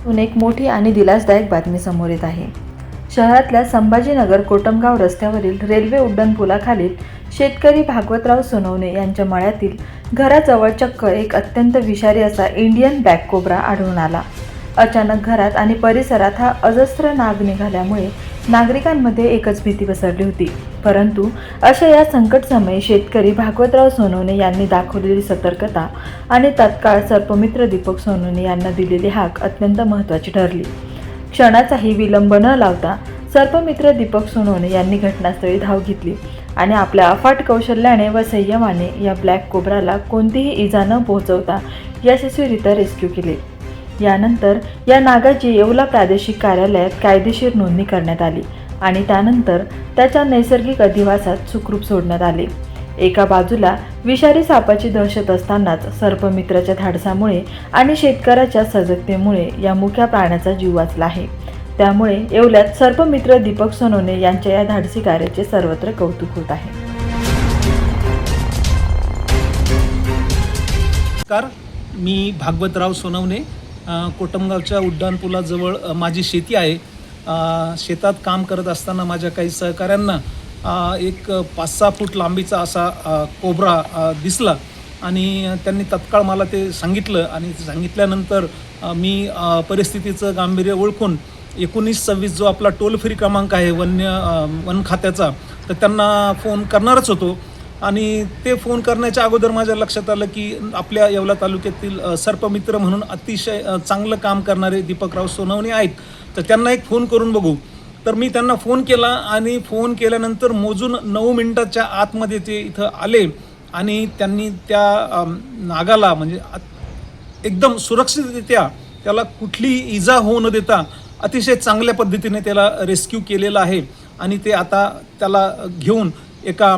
एक मोठी आणि दिलासदायक बातमी समोर येत आहे। शहरातल्या संभाजीनगर कोटमगाव रस्त्यावरील रेल्वे उड्डाणपुलाखालील शेतकरी भागवतराव सोनवणे यांच्या मळ्यातील घराजवळ चक्क एक अत्यंत विषारी असा इंडियन ब्लॅक कोब्रा आढळून आला। अचानक घरात आणि परिसरात हा अजस्त्र नाग निघाल्यामुळे नागरिकांमध्ये एकच भीती पसरली होती। परंतु अशा या संकट समयी शेतकरी भागवतराव सोनवणे यांनी दाखवलेली सतर्कता आणि तत्काळ सर्पमित्र दीपक सोनवणे यांना दिलेली हाक अत्यंत महत्त्वाची ठरली। क्षणाचाही विलंब न लावता सर्पमित्र दीपक सोनवणे यांनी घटनास्थळी धाव घेतली आणि आपल्या अफाट कौशल्याने व संयमाने या ब्लॅक कोब्राला कोणतीही इजा न पोहोचवता यशस्वीरित्या रेस्क्यू केले। यानंतर या नागाची येवला प्रादेशिक कार्यालयात कायदेशीर नोंदणी करण्यात आली आणि त्यानंतर त्याच्या नैसर्गिक अधिवासात सुखरूप सोडण्यात आले। एका बाजूला विषारी सापाची दहशत असतानाच सर्पमित्राच्या धाडसामुळे आणि शेतकऱ्याच्या सजगतेमुळे या मुक्या प्राण्याचा जीव वाचला आहे। त्यामुळे येवल्यात सर्पमित्र दीपक सोनवणे यांच्या या धाडसी कार्याचे सर्वत्र कौतुक होत आहे। मी भागवतराव सोनवणे, कोटमगावच्या उड्डाणपुलाजवळ माझी शेती आहे। शेतात काम करत असताना माझ्या काही सहकाऱ्यांना एक 5-6 फूट लांबीचा असा कोब्रा दिसला आणि त्यांनी तत्काळ मला ते सांगितलं आणि सांगितल्यानंतर मी परिस्थितीचं गांभीर्य ओळखून 1926 जो आपला टोल फ्री क्रमांक आहे वन खात्याचा, तर त्यांना फोन करणारच होतो। आणि ते फोन करण्याच्या अगोदर माझ्या लक्षात आलं की आपल्या येवला तालुक्यातील सर्पमित्र म्हणून अतिशय चांगलं काम करणारे दीपकराव सोनवणे आहेत, तर त्यांना एक फोन करून बघू। तर मी त्यांना फोन केला आणि फोन केल्यानंतर मोजून 9 मिनिटाच्या आतमध्ये ते इथं आले आणि त्यांनी त्या नागाला म्हणजे एकदम सुरक्षितरित्या त्याला कुठलीही इजा होऊ न देता अतिशय चांगल्या पद्धतीने त्याला रेस्क्यू केलेलं आहे आणि ते आता त्याला घेऊन एका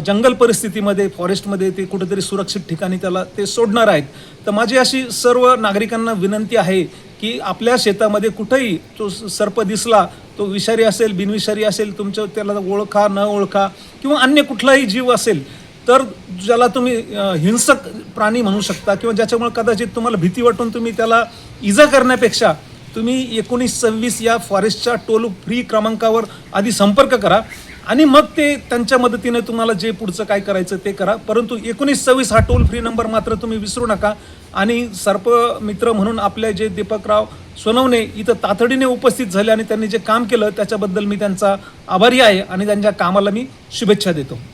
जंगल परिस्थितीमध्ये फॉरेस्टमध्ये ते कुठेतरी सुरक्षित ठिकाणी त्याला ते सोडणार आहेत। तर माझी अशी सर्व नागरिकांना विनंती आहे की आपल्या शेतामध्ये कुठेही तो सर्प दिसला, तो विषारी असेल बिनविषारी असेल, तुमचं त्याला ओळखा न ओळखा किंवा अन्य कुठलाही जीव असेल तर ज्याला तुम्ही हिंसक प्राणी म्हणू शकता किंवा ज्याच्यामुळे कदाचित तुम्हाला भीती वाटून तुम्ही त्याला इजा करण्यापेक्षा तुम्ही 1926 या फॉरेस्टच्या टोल फ्री क्रमांकावर आधी संपर्क करा आणि मग ते त्यांच्या मदतीने तुम्हाला जे पुढचं काय करायचं ते करा। परंतु 1926 हा टोल फ्री नंबर मात्र तुम्ही विसरू नका। आणि सर्पमित्र म्हणून आपले जे दीपकराव सोनवणे इथं तातडीने उपस्थित झाले आणि त्यांनी जे काम केलं त्याच्याबद्दल मी त्यांचा आभारी आहे आणि त्यांच्या कामाला मी शुभेच्छा देतो।